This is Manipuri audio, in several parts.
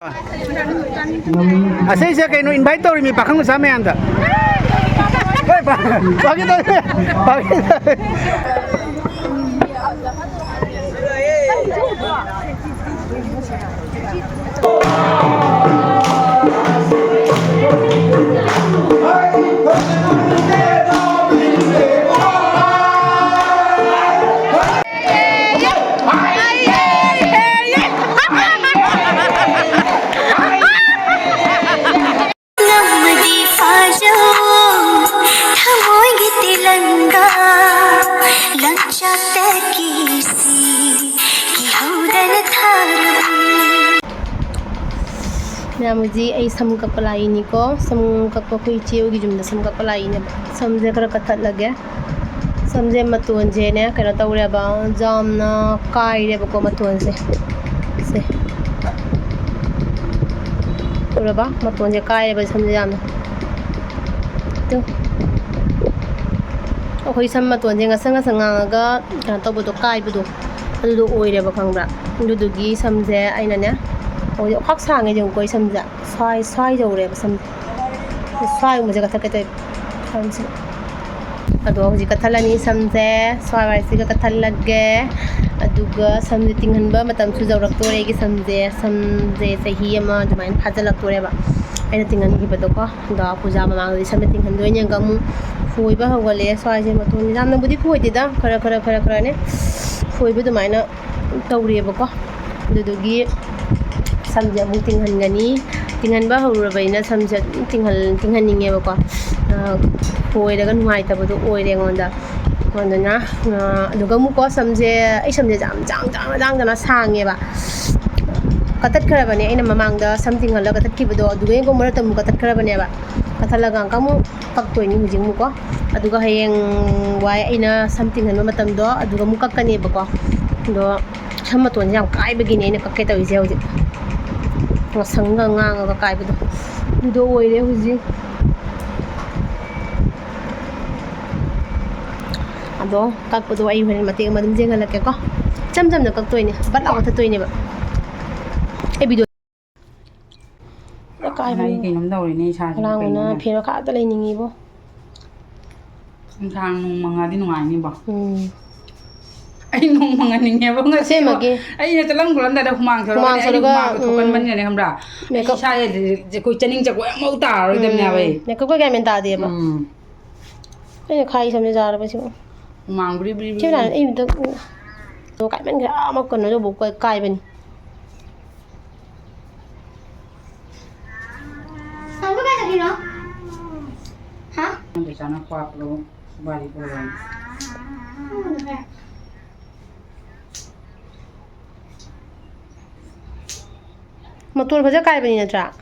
Asay kayo invite to mi pakang sa may anda. Hoy pa. Bakit to? Bakit? Namuji ay sam kapalay ni ko sam kapakoy chiyo gi jumda sam kapalay ne samje kara kathat lage samje matuan je ne kara tawre ba jam na kai re ko matuan se ura ba matuan je kai re ba samje jam to akoi sam matuan je ngasang ngasang ga kana tabu to kai bu do adu oire ba khangbra du gi samje aina ne 어디 확상에 좀 거의 삼자 사이적으로 해봐 삼 사이 문제가 되게 삼지 아도 hꯧ지 katalani samje swaiwarsiga katalage aduga samje tinghanba matam su jawrak tore gi samje sahi ama dumain phajalak tore ba aina tinghan gi bado ko da puja ma mang di samje tinghan doi nyang gamu foiba hogale swai je matun jamna budi foide da khara ne foiba dumaina tawre ba ko dudugi samja mu tinghan gani tinghan ba hawra baina samja tinghan ninge ba ko foi daga nuai ta bodu oi re ngonda na aduga mu ko samje ai samje jam jang na sange ba katat khara bane aina mamang da something hala katat ki bodu aduga ngo mara tam katat khara bane ba kathalaga kamu kaktoi ni hujing mu ko aduga hayeng wai aina something hanu matam do aduga mu kakkani ba ko do samaton jam kai begini aina kakke tawi je hujing 상가 nga kaibudo dudo oire huji ado kakpudo ai hwen mate madum jenga lake ko cham na kaktoine bat aw thatoine ba e video kai ba cái nấm đầu này cha lang na phero ka ta leiningi bo thang nung mga din ngoài ni ba ai nung mga ninge ba nga se magi ai ne talang gulan da humang thoro ai humang thokan ban ne hamra ai sha je koi chaning cha ko mau ta ro dem ne bai ne ko ga men ta de ba ai khai samne jar ba si humang bri chứ là em tôi cái bên kia mà còn nó bộ cài bên không có cái gì nữa hả để cho nó qua luôn bari bolan mà tôi phải cài bên này trả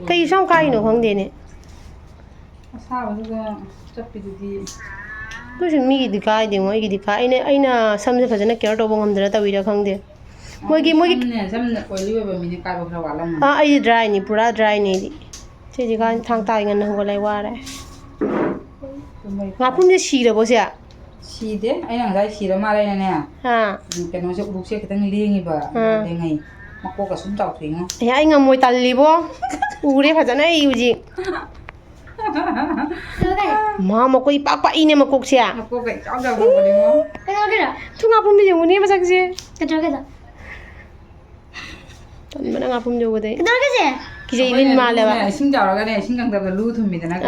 cái sao cài nữa không đến này sao cái chấp bị gì tôi chỉ mi cái cài đi mỗi cái cài này na xem sẽ phải cho nó kéo đầu bông hầm ra tao đi ra không đi mỗi cái này xem là coi lưu về mình cài vào vào lắm ai dry này pura dry này đi thế chỉ cái thang tai ngân không có lấy qua đấy ngáp cũng như xì rồi bố chị ạ xì đấy anh đang dạy xì đó mà đây nè ha cái nó sẽ uống sẽ cái tăng liên như vậy đây ngày mà cô cả súng trào thuyền không ya anh ngầm mồi tali bố ure phải cho nó yêu gì mà cô ipak pak ini mà cô xia cô cái cháu đâu không có đi không cái đó cái đó thu ngáp cũng như vậy mà chắc gì cái đó tận mà ngáp cũng như vậy cái đó cái gì cái gì bên mà là vậy xin chào cái này xin càng tập là lưu thôi mình thế này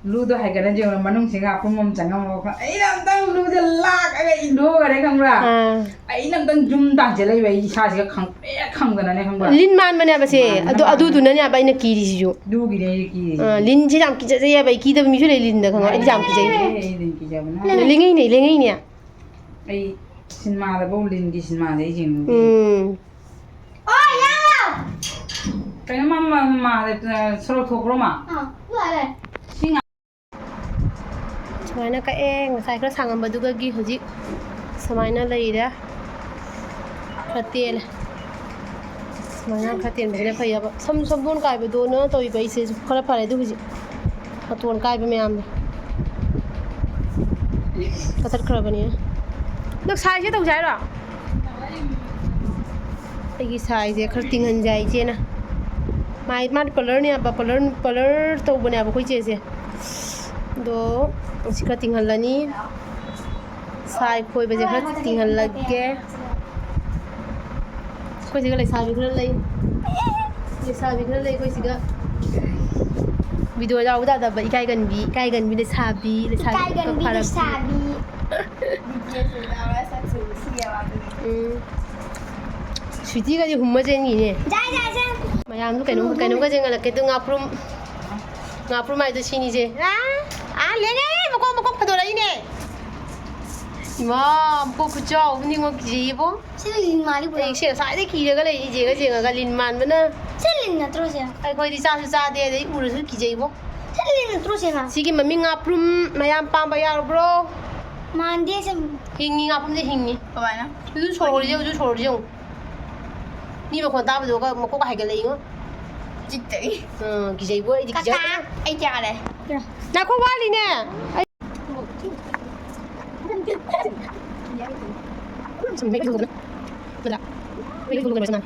lưu tôi hay cái đó giờ mà nông sinh gặp không mong chẳng không có ấy làm tăng lưu cho la cái đua cái đấy không ra ấy làm tăng zoom tăng chỉ lấy vậy sao chỉ không cái này không ra lin man mà nè bà chị adu tu nè bà ina kiri gì chứ đua cái này kì lin chỉ làm kiri gì bà kiri đâu mình chưa lấy lin được không anh làm kiri linh ấy nè ấy xin mà là bao lin cái xin mà đấy gì ôi ya cái nó mà solo thuộc rồi mà lại đây Samaina ka ngasai khara sangam baduga gi hoji samaina leira khatel samaina khatel bele phaya ba sam don kai ba do na toi bai se khara phare du hoji aton kai ba myam katat khara bani dak sai se tau jai ra ꯑꯩꯒꯤ ꯁꯥꯏꯁꯦ ꯈꯔ ꯇꯤꯡꯍꯟꯖꯩ ꯏꯆꯦꯅ ꯃꯥꯗꯤ ꯄꯥꯔꯂꯔꯅꯦꯕ ꯄꯥꯔꯂꯔ ꯇꯧꯕꯅꯦꯕ ꯑꯩꯈꯣꯏ ꯆꯦꯁꯦ ꯑꯗꯣ ꯁꯤ ꯈꯔ ꯇꯤꯡꯍꯜꯂꯅꯤ ꯁꯥꯏ ꯈꯣꯏꯕꯁꯦ ꯈꯔ ꯇꯤꯡꯍꯜꯂꯒꯦ ꯑꯩꯈꯣꯏ ꯁꯤꯒ ꯂꯩꯁꯥꯕꯤ ꯈꯔ ꯂꯩ ꯑꯩꯈꯣꯏ ꯁꯤꯒ ꯚꯤꯗꯤꯑꯣ ꯌꯥꯎꯕ ꯌꯥꯗꯕ ꯏꯀꯥꯏꯒꯟꯕꯤ ꯂꯩꯁꯥꯕꯤ ꯁ꯭ꯋꯤꯇꯤꯒꯗꯤ ꯍꯨꯝꯃ ꯆꯦꯟꯈꯤꯅꯦ ꯃꯌꯥꯝꯗꯣ ꯀꯩꯅꯣꯝꯒ ꯆꯦꯟꯒꯠꯂꯛꯀꯦ ꯑꯗꯣ ꯉꯥꯄ꯭ꯔꯨꯝ ꯍꯥꯏꯗꯣ ꯁꯤꯅꯤꯁꯦ ꯂꯦꯡꯉꯦ ꯃꯀꯣꯛ ꯐꯗꯣꯔꯛꯏꯅꯦ 이마 뭐 그죠? 언니 뭐 기지이보? 실린 말이 뭐야? 이게 사이드 기저가 래 이제가 린만면은 실린나 들어오세요. 아이 거기 짜수 짜대 내 우르스 기지이보? 실린나 들어오세요. 지금 맘ing ngaprum mayam pamba ya bro. 만디에 좀 hingi ngaprum je hingi. Kemana? Itu sorori. Ni ba kon ta ba do ka mo ko hai ga lei ngo. Jiktai. Gijiibo ai Kata, ai cha đây. Na ko wali ne. Mấy cái luôn đó. Được. Mấy cái luôn rồi sao?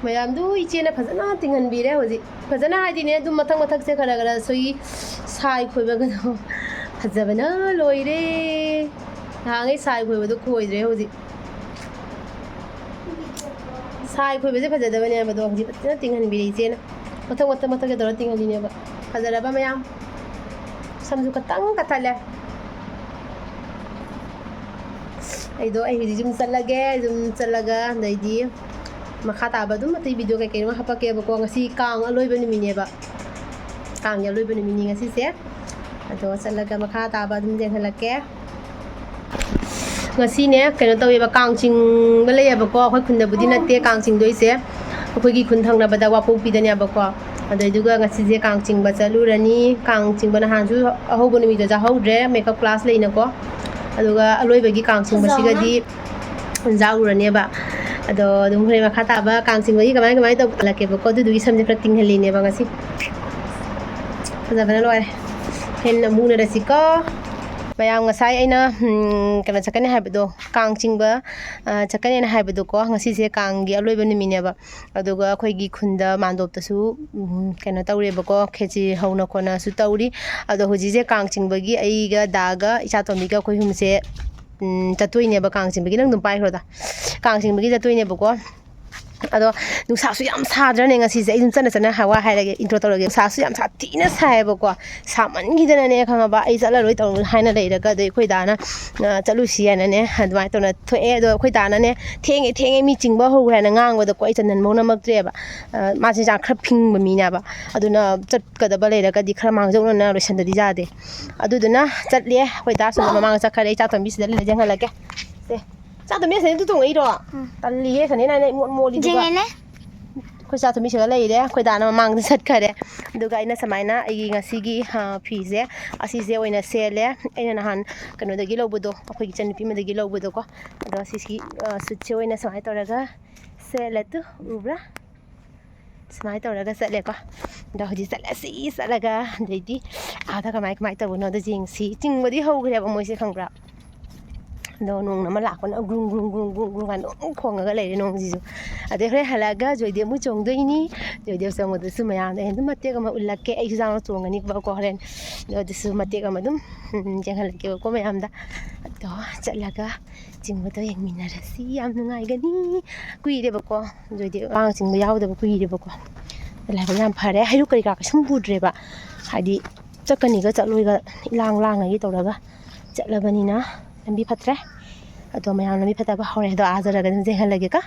ꯃꯌꯥꯝꯗꯨ ꯏꯆꯦꯅ ꯐꯖꯅ ꯇꯤꯡꯍꯟꯕꯤꯔꯦ ꯍꯧꯖꯤꯛ ꯐꯖꯅ ꯍꯥꯏꯗꯤꯅꯦ ꯑꯗꯨꯝ ꯃꯊꯛꯁꯦ ꯈꯔ ꯁꯣꯏ ꯁꯥꯏ ꯈꯣꯏꯕꯒꯗꯣ ꯐꯖꯕꯅ ꯂꯣꯏꯔꯦ ꯅꯍꯥꯟꯒꯩ ꯁꯥꯏ ꯈꯣꯏꯕꯗꯣ ꯈꯣꯏꯗ꯭ꯔꯦ ꯍꯧꯖꯤꯛ ꯁꯥꯏ ꯈꯣꯏꯕꯁꯦ ꯐꯖꯗꯕꯅꯦꯕ ꯑꯗꯣ ꯍꯧꯖꯤꯛ ꯐꯖꯅ ꯇꯤꯡꯍꯟꯕꯤꯔꯦ ꯏꯆꯦꯅ ꯃꯊꯛ ꯇꯧꯔ ꯇꯤꯡꯍꯜꯂꯤꯅꯦꯕ ꯐꯖꯔꯕ ꯃꯌꯥꯝ ꯁꯝꯁꯨ ꯈꯇꯪ ꯀꯠꯊꯠꯂꯦ ꯑꯩ ꯍꯧꯖꯤꯛ ꯌꯨꯝ ꯆꯠꯂꯒ ꯑꯗꯩꯗꯤ ꯃꯈꯥ ꯇꯥꯕ ꯑꯗꯨꯝ ꯑꯇꯩ ꯚꯤꯗꯤꯑꯣ ꯀꯩꯀꯩꯅꯣ ꯍꯥꯞꯄꯛꯀꯦꯕꯀꯣ ꯉꯁꯤ ꯀꯥꯡ ꯑꯂꯣꯏꯕ ꯅꯨꯃꯤꯠꯅꯦꯕ ꯀꯥꯡꯒꯤ ꯑꯂꯣꯏꯕ ꯅꯨꯃꯤꯠꯅꯤ ꯉꯁꯤꯁꯦ ꯑꯗꯣ ꯆꯠꯂꯒ ꯃꯈꯥ ꯇꯥꯕ ꯑꯗꯨꯝ ꯌꯦꯡꯍꯜꯂꯛꯀꯦ ꯉꯁꯤꯅꯦ ꯀꯩꯅꯣ ꯇꯧꯋꯦꯕ ꯀꯥꯡ ꯆꯤꯡꯕ ꯂꯩꯌꯦꯕꯀꯣ ꯑꯩꯈꯣꯏ ꯈꯨꯟꯗꯕꯨꯗꯤ ꯅꯠꯇꯦ ꯀꯥꯡ ꯆꯤꯡꯗꯣꯏꯁꯦ ꯑꯩꯈꯣꯏꯒꯤ ꯈꯨꯟ ꯊꯪꯅꯕꯗ ꯋꯥꯄꯣꯛꯄꯤꯗꯅꯦꯕꯀꯣ ꯑꯗꯨꯏꯗꯨꯒ ꯉꯁꯤꯁꯦ ꯀꯥꯡ ꯆꯤꯡꯕ ꯆꯠꯂꯨꯔꯅꯤ ꯀꯥꯡ ꯆꯤꯡꯕ ꯅꯍꯥꯟꯁꯨ ꯑꯍꯧꯕ ꯅꯨꯃꯤꯠꯇꯣ ꯆꯥꯍꯧꯗ꯭ꯔꯦ ꯃꯦꯀꯞ ꯀ꯭ꯂꯥꯁ ꯂꯩꯅꯀꯣ ꯑꯗꯨꯒ ꯑꯂꯣꯏꯕꯒꯤ ꯀꯥꯡ ꯆꯤꯡꯕꯁꯤꯒꯗꯤ ꯆꯥꯎꯔꯅꯦꯕ ꯑꯗꯣ ꯑꯗꯨꯝ ꯍꯣꯔꯦꯟ ꯃꯈꯥ ꯇꯥꯕ ꯀꯥꯡ ꯆꯤꯡꯕꯒꯤ ꯀꯃꯥꯏ ꯇꯧꯕ ꯍꯜꯂꯛꯀꯦꯕꯀꯣ ꯑꯗꯨꯗꯨꯒꯤ ꯁꯝꯁꯦ ꯈꯔ ꯇꯤꯡꯍꯜꯂꯤꯅꯦꯕ ꯉꯁꯤ ꯐꯖꯕꯅ ꯂꯣꯏꯔꯦ ꯍꯦꯟꯅ ꯃꯨꯅꯔꯁꯤꯀꯣ ꯃꯌꯥꯝ ꯉꯁꯥꯏ ꯑꯩꯅ ꯀꯩꯅꯣ ꯆꯠꯀꯅꯤ ꯍꯥꯏꯕꯗꯣ ꯀꯥꯡ ꯆꯤꯡꯕ ꯆꯠꯀꯅꯤꯅ ꯍꯥꯏꯕꯗꯣꯀꯣꯉꯁꯤꯁꯦ ꯀꯥꯡꯒꯤ ꯑꯂꯣꯏꯕ ꯅꯨꯃꯤꯠꯅꯦꯕ ꯑꯗꯨꯒ ꯑꯩꯈꯣꯏꯒꯤ ꯈꯨꯟꯗ ꯃꯥꯟꯗꯣꯞꯇꯁꯨ ꯀꯩꯅꯣ ꯇꯧꯔꯦꯕꯀꯣ ꯈꯦꯆꯤ ꯍꯧꯅ ꯈꯣꯠꯅꯁꯨ ꯇꯧꯔꯤ ꯑꯗꯣ ꯍꯧꯖꯤꯛꯁꯦ ꯀꯥꯡ ꯆꯤꯡꯕꯒꯤ ꯑꯩꯒ ꯗꯥꯒ ꯏꯆꯥꯇꯣꯝꯕꯤꯒ ꯑꯩꯈꯣꯏ ꯑꯍꯨꯝꯁꯦ ꯆꯠꯇꯣꯏꯅꯦꯕ ꯀꯥꯡ ꯆꯤꯡꯕꯒꯤ ꯅꯪ ꯑꯗꯨꯝ ꯄꯥꯏꯈ꯭ꯔꯣꯗ ꯀꯥꯡ ꯆꯤꯡꯕꯒꯤ ꯆꯠꯇꯣꯏꯅꯦꯕꯀꯣ ꯑꯗꯣ ꯅꯨꯡꯁꯥꯁꯨ ꯌꯥꯝ ꯁꯥꯗ꯭ꯔꯅꯦ ꯉꯁꯤꯁꯦ ꯑꯩ ꯑꯗꯨꯝ ꯆꯠꯅ ꯍꯋꯥ ꯍꯥꯏꯔꯒꯦ ꯏꯟꯇ꯭ꯔꯣ ꯇꯧꯔꯒꯦ ꯅꯨꯡꯁꯥꯁꯨ ꯌꯥꯝ ꯁꯥꯊꯤꯅ ꯁꯥꯏꯌꯦꯕꯀꯣ ꯁꯥꯃꯟꯈꯤꯗꯅꯅꯦ ꯈꯪꯉꯕ ꯑꯩ ꯆꯠꯂꯔꯣꯏ ꯇꯧꯔ ꯍꯥꯏꯅ ꯂꯩꯔꯒ ꯑꯗꯩ ꯑꯩꯈꯣꯏ ꯗꯥꯅ ꯆꯠꯂꯨꯁꯤ ꯍꯥꯏꯅꯅꯦ ꯑꯗꯨꯃꯥꯏꯅ ꯇꯧꯅ ꯊꯣꯛꯑꯦ ꯑꯗꯣ ꯑꯩꯈꯣই ꯗꯥꯅꯅꯦ ꯊꯦꯡꯉꯦ ꯃꯤ ꯆꯤꯡꯕ ꯍꯧꯈ꯭ꯔꯦ ꯍꯥꯏꯅ ꯉꯥꯡꯕꯗꯀꯣ ꯑꯩ ꯆꯟꯅꯟꯐꯧ ꯅꯝꯃꯛꯇ꯭ꯔꯦꯕ ꯃꯥꯁꯦ ꯌꯥꯝ ꯈꯔ ꯐꯤꯡꯕ ꯃꯤꯅꯦꯕ ꯑꯗꯨꯅ ꯆꯠꯀꯗꯕ ꯂꯩꯔꯒꯗꯤ ꯈꯔ ꯃꯥꯡꯖꯧꯅꯅ ꯂꯣꯏꯁꯟꯗꯗꯤ ꯌꯥꯗꯦ ꯑꯗꯨꯗꯨꯅ ꯆꯠꯂꯦ ꯑꯩꯈꯣꯏ ꯗꯥꯁꯨ ꯃꯃꯥꯡꯗ ꯆꯠꯈ꯭ꯔꯦ ꯑꯩ ꯆꯥꯛꯇꯣꯝꯕꯤꯁꯤꯗ ꯌꯦꯡꯍꯜꯂꯛꯀꯦ ꯆꯥꯛꯇꯣꯝꯕꯤ ꯁꯅꯦ ꯇꯣꯡꯉꯛꯏꯔꯣ ꯇꯜꯂꯤꯌꯦ ꯁꯅꯦ ꯅꯥꯏꯅ ꯏꯃꯣꯠ ꯃꯣꯜꯂꯤꯗꯨꯒ ꯑꯩꯈꯣꯏ ꯆꯥꯛꯇꯣꯝꯕꯤꯁꯤꯒ ꯂꯩꯔꯦ ꯑꯩꯈꯣꯏ ꯗꯥꯅ ꯃꯃꯥꯡꯗ ꯆꯠꯈ꯭ꯔꯦ ꯑꯗꯨꯒ ꯑꯩꯅ ꯁꯨꯃꯥꯏꯅ ꯑꯩꯒꯤ ꯉꯁꯤꯒꯤ ꯐꯤꯁꯦ ꯑꯁꯤꯁꯦ ꯑꯣꯏꯅ ꯁꯦꯠꯂꯦ ꯑꯩꯅ ꯅꯍꯥꯟ ꯀꯩꯅꯣꯗꯒꯤ ꯂꯧꯕꯗꯣ ꯑꯩꯈꯣꯏꯒꯤ ꯏꯆꯟꯅꯨꯄꯤ ꯑꯃꯗꯒꯤ ꯂꯧꯕꯗꯣꯀꯣ ꯑꯗꯣ ꯁꯤꯒꯤ ꯁꯨꯠꯁꯦ ꯑꯣꯏꯅ ꯁꯨꯃꯥꯏꯅ ꯇꯧꯔꯒ ꯁꯦꯠꯂꯦ ꯎꯕ꯭ꯔꯥ ꯁꯨꯃꯥꯏꯅ ꯇꯧꯔꯒ ꯆꯠꯂꯦꯀꯣ ꯑꯗꯣ ꯍꯧꯖꯤꯛ ꯆꯠꯂꯒ ꯑꯗꯩꯗꯤ ꯑꯥꯗ ꯀꯃꯥꯏ ꯇꯧꯕꯅꯣꯗ ꯌꯦꯡꯁꯤ ꯆꯤꯡꯕꯗꯤ ꯍꯧꯈ꯭ꯔꯦꯕ ꯃꯣꯏꯁꯦ ꯈꯪꯕ꯭ꯔꯥ ꯑꯗꯣ ꯅꯣꯡ ꯑꯃ ꯂꯥꯛꯄꯅ ꯒ꯭ꯔꯨꯡ ꯀꯥꯏꯅ ꯑꯗꯨꯝ ꯈꯣꯡꯉꯒ ꯂꯩꯔꯦ ꯅꯣꯡꯁꯤꯁꯨ ꯑꯗꯩ ꯍꯣꯔꯦꯟ ꯍꯜꯂꯛꯑꯒ ꯖꯣꯏꯗꯦꯕ ꯑꯃꯨꯛ ꯆꯣꯡꯗꯣꯏꯅꯤ ꯖꯣꯏꯗꯦꯕ ꯆꯣꯡꯕꯗꯁꯨ ꯃꯌꯥꯝꯗ ꯑꯗꯨꯝ ꯃꯇꯦꯛ ꯑꯃ ꯎꯠꯂꯛꯀꯦ ꯑꯩꯁꯨ ꯌꯥꯎꯅ ꯆꯣꯡꯒꯅꯤꯕꯀꯣ ꯍꯣꯔꯦꯟ ꯑꯗꯨꯁꯨ ꯃꯇꯦꯛ ꯑꯃ ꯑꯗꯨꯝ ꯌꯦꯡꯍꯜꯂꯛꯀꯦꯕꯀꯣ ꯃꯌꯥꯝꯗ ꯑꯗꯣ ꯆꯠꯂꯒ ꯆꯤꯡꯕꯗꯣ ꯌꯦꯡꯃꯤꯟꯅꯔꯁꯤ ꯌꯥꯝ ꯅꯨꯡꯉꯥꯏꯒꯅꯤ ꯀꯨꯏꯔꯦꯕꯀꯣ ꯖꯣꯏꯗꯦꯕ ꯀꯥꯡ ꯆꯤꯡꯕ ꯌꯥꯎꯗꯕ ꯀꯨꯏꯔꯦꯕꯀꯣ ꯂꯥꯏꯕꯛ ꯌꯥꯝ ꯐꯔꯦ ꯍꯩꯔꯨꯛ ꯀꯩꯀꯥ ꯀꯩꯁꯨꯝ ꯄꯨꯗ꯭ꯔꯦꯕ ꯍꯥꯏꯗꯤ ꯆꯠꯀꯅꯤꯒ ꯆꯠꯂꯣꯏꯒ ꯂꯥꯡꯉꯒꯤ ꯇꯧꯔꯒ ꯆꯠꯂꯕꯅꯤꯅ ꯂꯝꯕꯤ ꯐꯠꯇ꯭ꯔꯦ ꯑꯗꯣ ꯃꯌꯥꯝ ꯂꯝꯕꯤ ꯐꯠꯇꯕ ꯍꯧꯔꯦ ꯑꯗꯣ ꯑꯥꯖꯔꯒ ꯑꯗꯨꯝ ꯌꯦꯡꯍꯜꯂꯒꯦꯀꯣ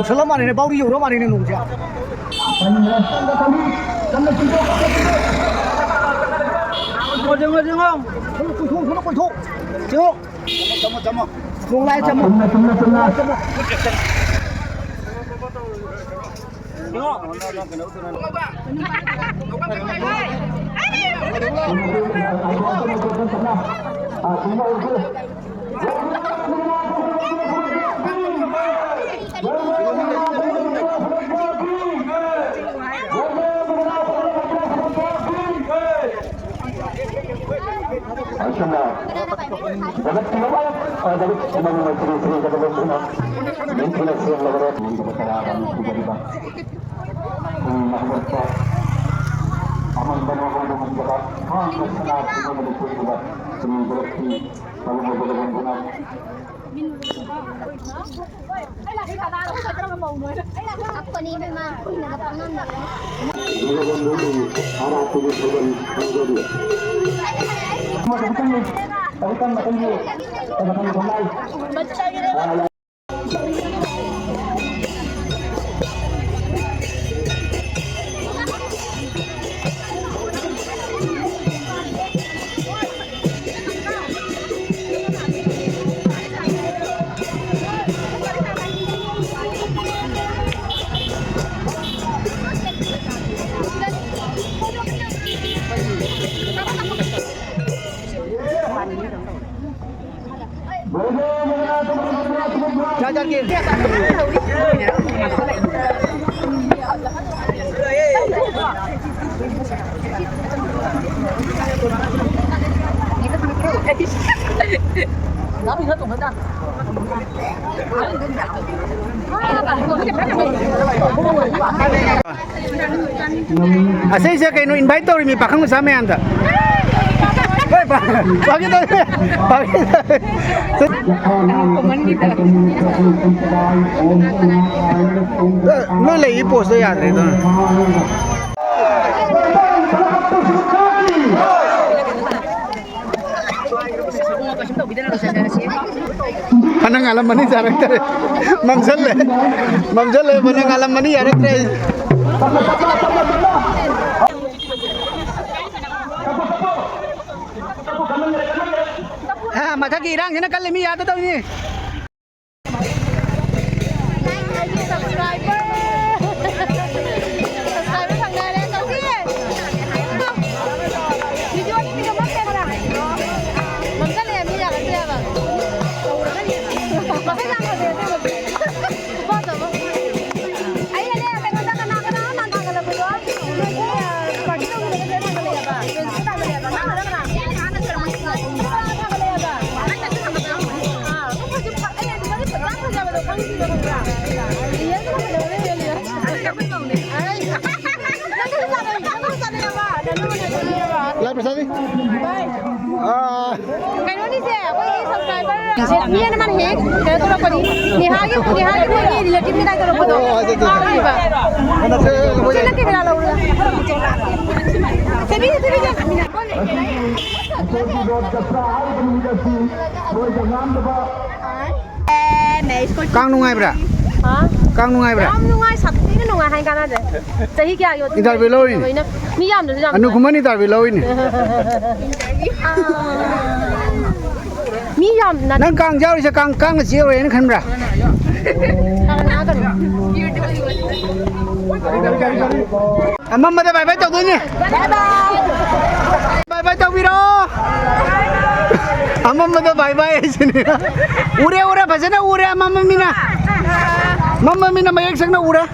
Selamat hari ini baru yuk, hari ini nunggu. Jengok. Mulai jam. Jajar kiri. Asal saya kayak invite orang mi pakang sama anda. Bagi tu, bagi. Lo lagi post ya tu. Panang alam mani jarak ter, mamsal panang alam mani jarak ter. Ah, mata kirang, sini kali mi ada tahu ni. Apa Lai bersatu. Ah. Kaino ni se, koi subscriber. Ni ana man he, kaya to ko ni. Ni ha ke ko ni relative ni dai to ko do. Mana se boleh. Sila ke bila laura. Sebi. Kang nungai bra. Ha? Kang nungai bra. Am nungai sakti ni nungai hai kana de. Sahi kya yo. Interview lo ini. Mi yam de jam. Anu kumani interview lo ini. Mi yam na Nang kang jauh se kang siu ini kan bra. na ka. Amam mada bye bye tau tu ni. Bye bye. Bye bye tau biro. Amam mada bye bye sini. Ure pasana ure amam mina. Mama mina mayak sang na ura.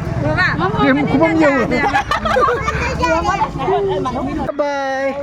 Kumam niya. Bye.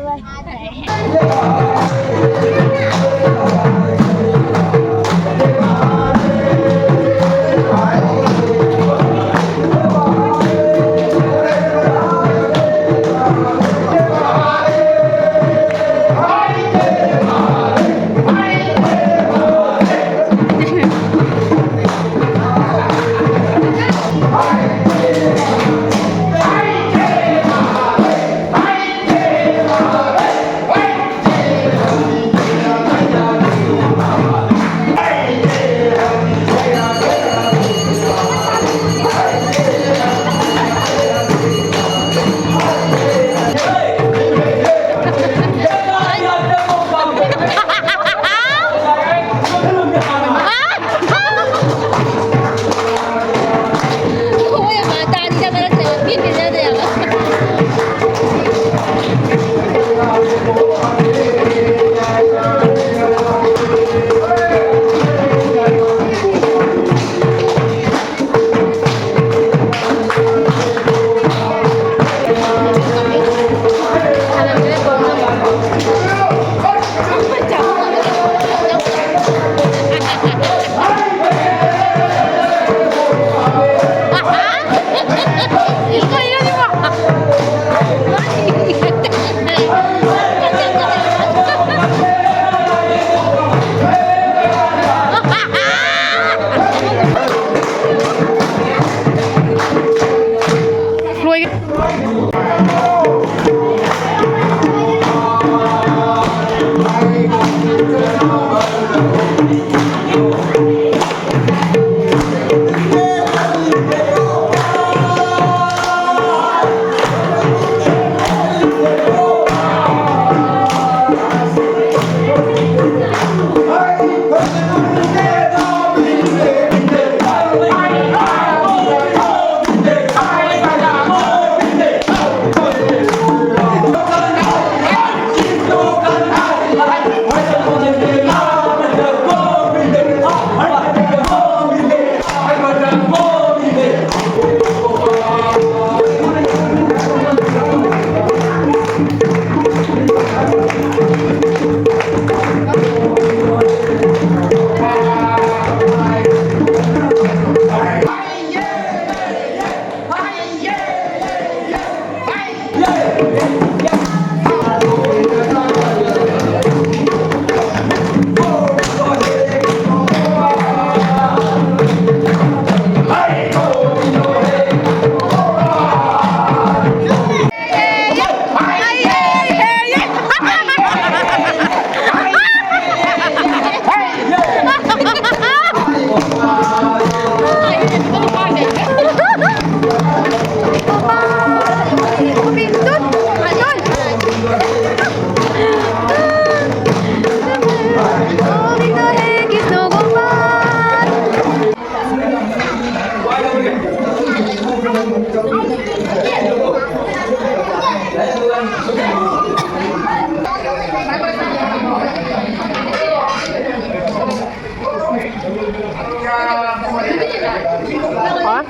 Hả?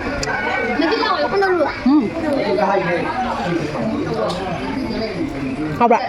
Không ạ.